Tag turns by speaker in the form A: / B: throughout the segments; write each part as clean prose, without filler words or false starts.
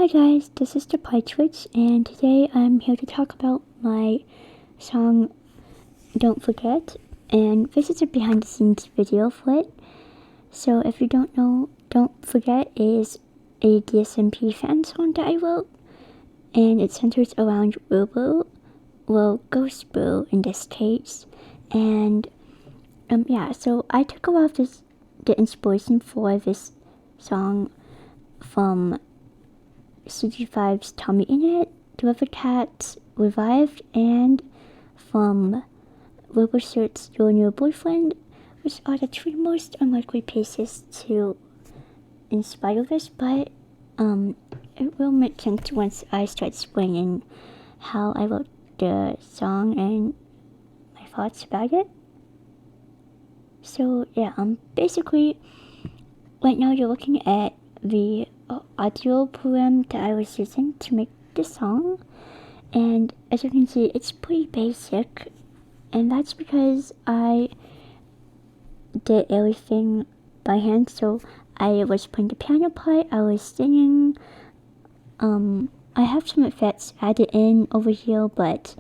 A: Hi guys, this is the Pie Twitch, and today I'm here to talk about my song Don't Forget, and this is a behind the scenes video for it. So if you don't know, Don't Forget is a DSMP fan song that I wrote, and it centers around Robo, well, Ghostbur in this case, and so I took a lot of the inspiration for this song from CG5's Tommy in It, The River Cats Revived, and from Roboshirt's Your New Boyfriend, which are the three most unlikely pieces to inspire this, but it will make sense once I start explaining how I wrote the song and my thoughts about it. So yeah, basically right now you're looking at the audio program that I was using to make this song, and as you can see, it's pretty basic, and that's because I did everything by hand. So I was playing the piano part, I was singing, I have some effects added in over here, but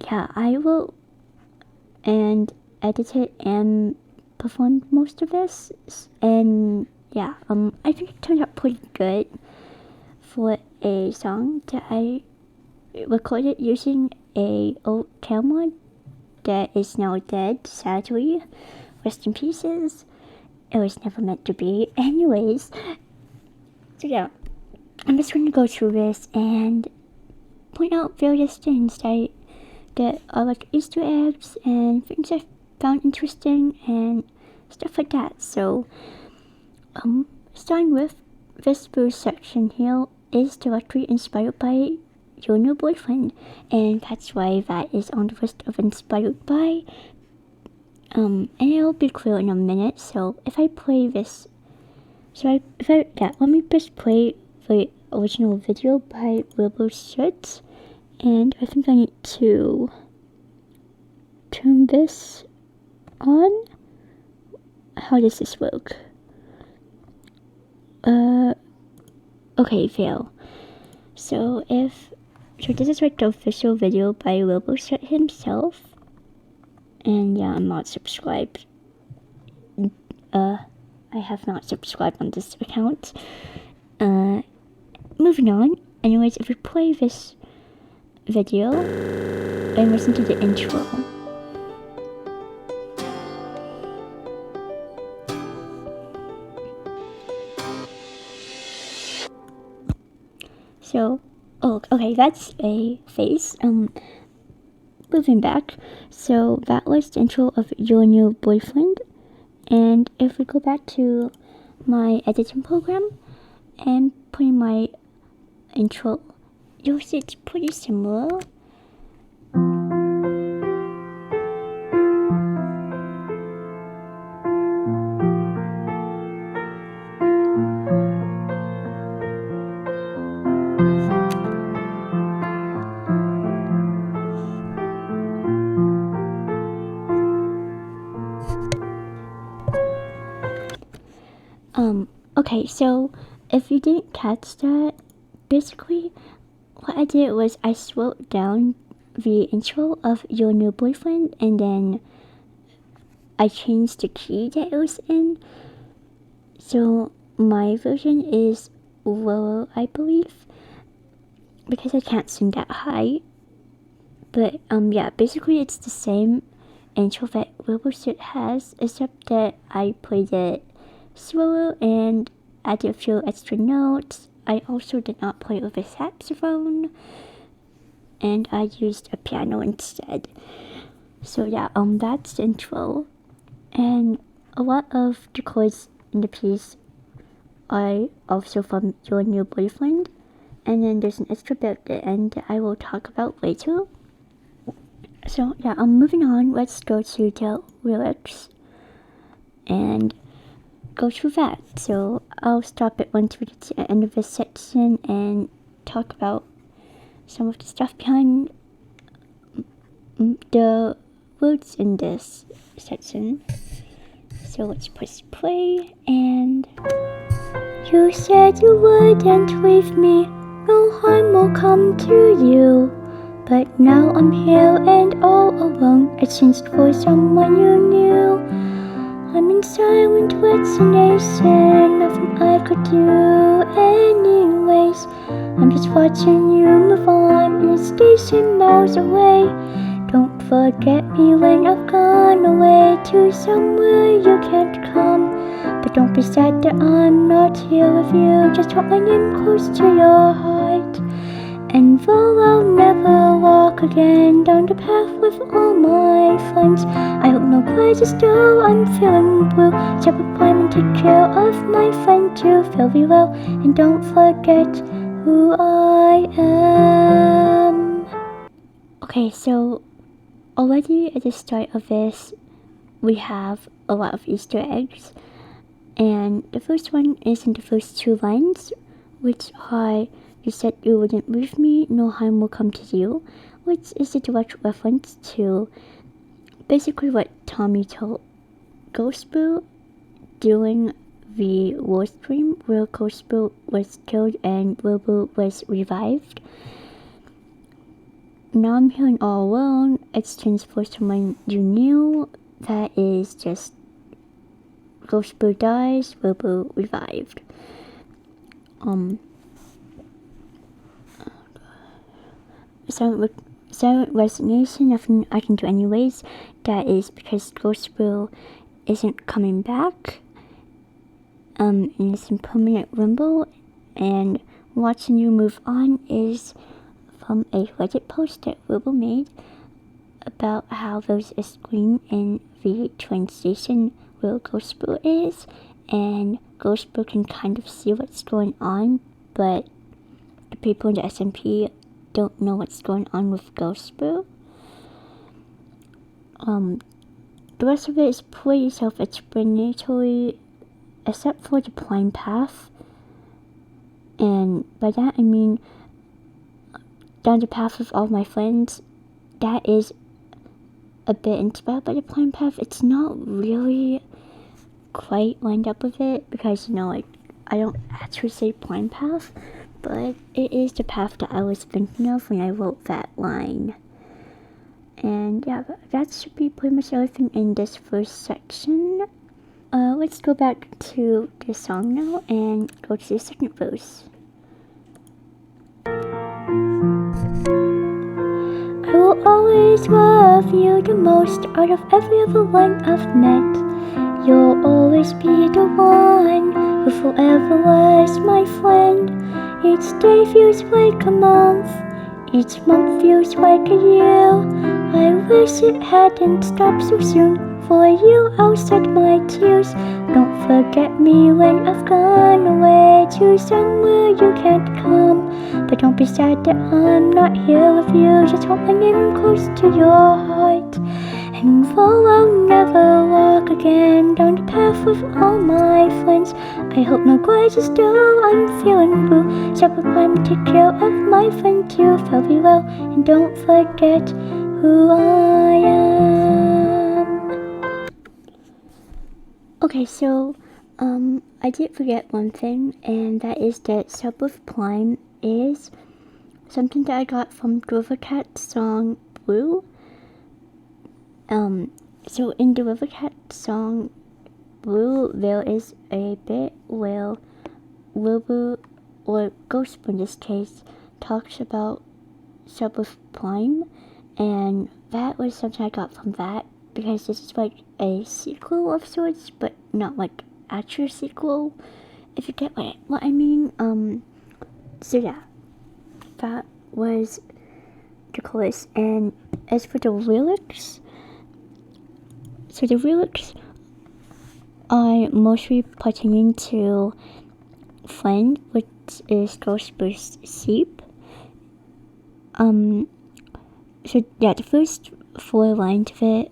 A: yeah, I wrote and edited and performed most of this, and yeah, I think it turned out pretty good for a song that I recorded using a old camera that is now dead, sadly. Rest in pieces. It was never meant to be. Anyways, so yeah, I'm just going to go through this and point out various things that are like Easter eggs and things I found interesting and stuff like that. So starting with this first section here is directly inspired by Your New Boyfriend, and that's why that is on the list of inspired by. And it'll be clear in a minute. So if I play this, let me just play the original video by Shhh, and I think I need to turn this on. How does this work? Okay, fail. So this is like the official video by Shhh himself, and yeah, I'm not subscribed. I have not subscribed on this account. Moving on. Anyways, if we play this video and listen to the intro. So, okay, that's a face. Moving back. So that was the intro of Your New Boyfriend. And if we go back to my editing program and put in my intro, you'll see it's pretty similar. Okay, so if you didn't catch that, basically what I did was I slowed down the intro of Your New Boyfriend, and then I changed the key that it was in. So my version is lower, I believe, because I can't sing that high. But yeah, basically it's the same intro that Shhh has, except that I played it slower and added a few extra notes. I also did not play with a saxophone, and I used a piano instead. So yeah, that's the intro, and a lot of the chords in the piece are also from Your New Boyfriend, and then there's an extra bit at the end that I will talk about later. So yeah, moving on, let's go to the lyrics and go through that. So I'll stop it once we get to the end of this section and talk about some of the stuff behind the words in this section. So let's press play and You said you wouldn't leave me, no harm will come to you. But now I'm here and all alone, it changed for someone you knew. I'm in silent resignation, nothing I could do anyways. I'm just watching you move on in a station miles away. Don't forget me when I've gone away to somewhere you can't come. But don't be sad that I'm not here with you, just hold my name close to your heart. And though I'll never walk again down the path with all my friends, I hope no crisis though I'm feeling blue. Step up, climb and take care of my friend too. Very well, and don't forget who I am. Okay, so already at the start of this, we have a lot of Easter eggs. And the first one is in the first two lines, which are, you said you wouldn't leave me, no harm will come to you, which is a direct reference to basically what Tommy told Ghostbur during the war stream where Ghostbur was killed and Wilbur was revived. Now I'm feeling all alone, it's changed for someone you knew. That is just Ghostbur dies, Wilbur revived. Silent resignation, nothing I can do anyways. That is because Ghostbur isn't coming back. And it's in permanent limbo. And watching you move on is from a Reddit post that Wilbur made about how there's a screen in the train station where Ghostbur is, and Ghostbur can kind of see what's going on, but the people in the DSMP don't know what's going on with Ghostbur. The rest of it is pretty self-explanatory, except for the blind path, and by that I mean down the path with all my friends. That is a bit inspired by the blind path. It's not really quite lined up with it because, you know, like, I don't actually say blind path, but it is the path that I was thinking of when I wrote that line. And yeah, that should be pretty much everything in this first section. Let's go back to the song now and go to the second verse. I will always love you the most out of every other one I've met. You'll always be the one who forever was my friend. Each day feels like a month, each month feels like a year. I wish it hadn't stopped so soon. For you I'll shed my tears. Don't forget me when I've gone away to somewhere you can't come. But don't be sad that I'm not here with you, just hold my name close to your heart. And though I'll never walk again down the path with all my friends, I hope no grudges though I'm feeling blue. Step up, climb and take care of my friend too. Very well, and don't forget who I am. Okay, so I did forget one thing, and that is that Subwoof Prime is something that I got from River Cat's song Blue. So in the River Cat song Blue, there is a bit where Wilbur, or Ghostbur in this case, talks about Subwoof Prime, and that was something I got from that, because this is like a sequel of sorts, but not like actual sequel, if you get what I mean. So yeah, that was the chorus. And as for the lyrics, so the lyrics are mostly pertaining to Friend, which is Ghostbur's sheep. So yeah, the first 4 lines of it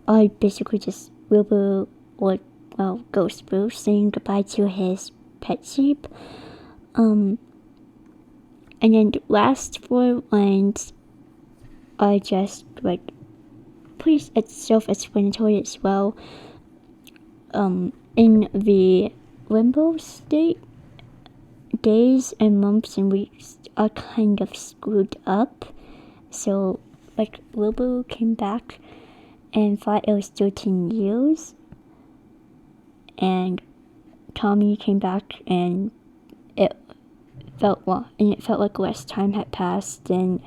A: are basically just Wilbur, or Ghostbur, saying goodbye to his pet sheep. And then the last 4 lines are just like pretty self-explanatory as well. In the limbo state, days and months and weeks are kind of screwed up. So, like, Wilbur came back and thought it was 13 years. And Tommy came back and it felt like less time had passed than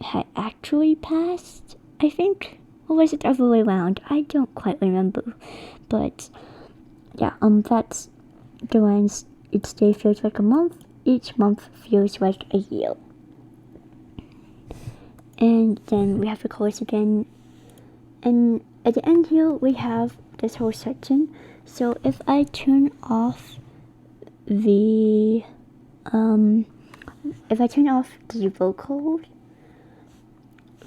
A: had actually passed, I think. Or was it the other way around? I don't quite remember. But yeah, that's the lines. Each day feels like a month. Each month feels like a year. And then we have the chorus again. And at the end here, we have this whole section. So if I turn off the vocal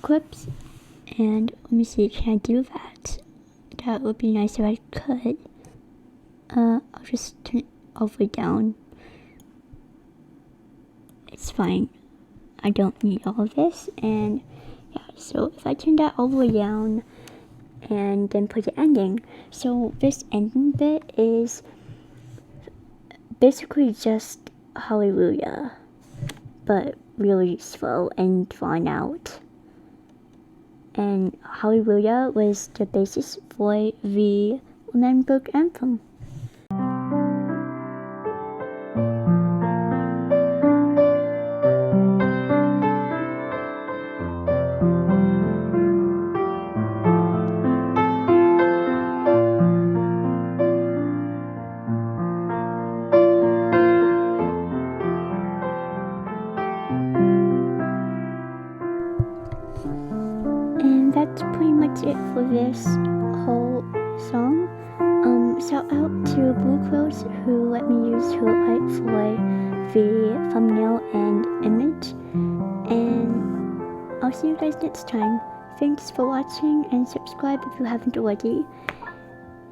A: clips, and let me see, can I do that? That would be nice if I could. I'll just turn it all the way down. It's fine. I don't need all of this. And yeah, so if I turn that all the way down and then put the ending. So this ending bit is basically just Hallelujah, but really slow and drawn out. And Hallelujah was the basis for the Lemberg anthem. And that's pretty much it for this whole song. Shout out to Blue Quills who let me use her art for the thumbnail and image. And I'll see you guys next time. Thanks for watching and subscribe if you haven't already.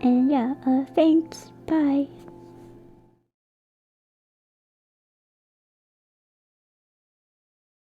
A: And yeah, thanks. Bye.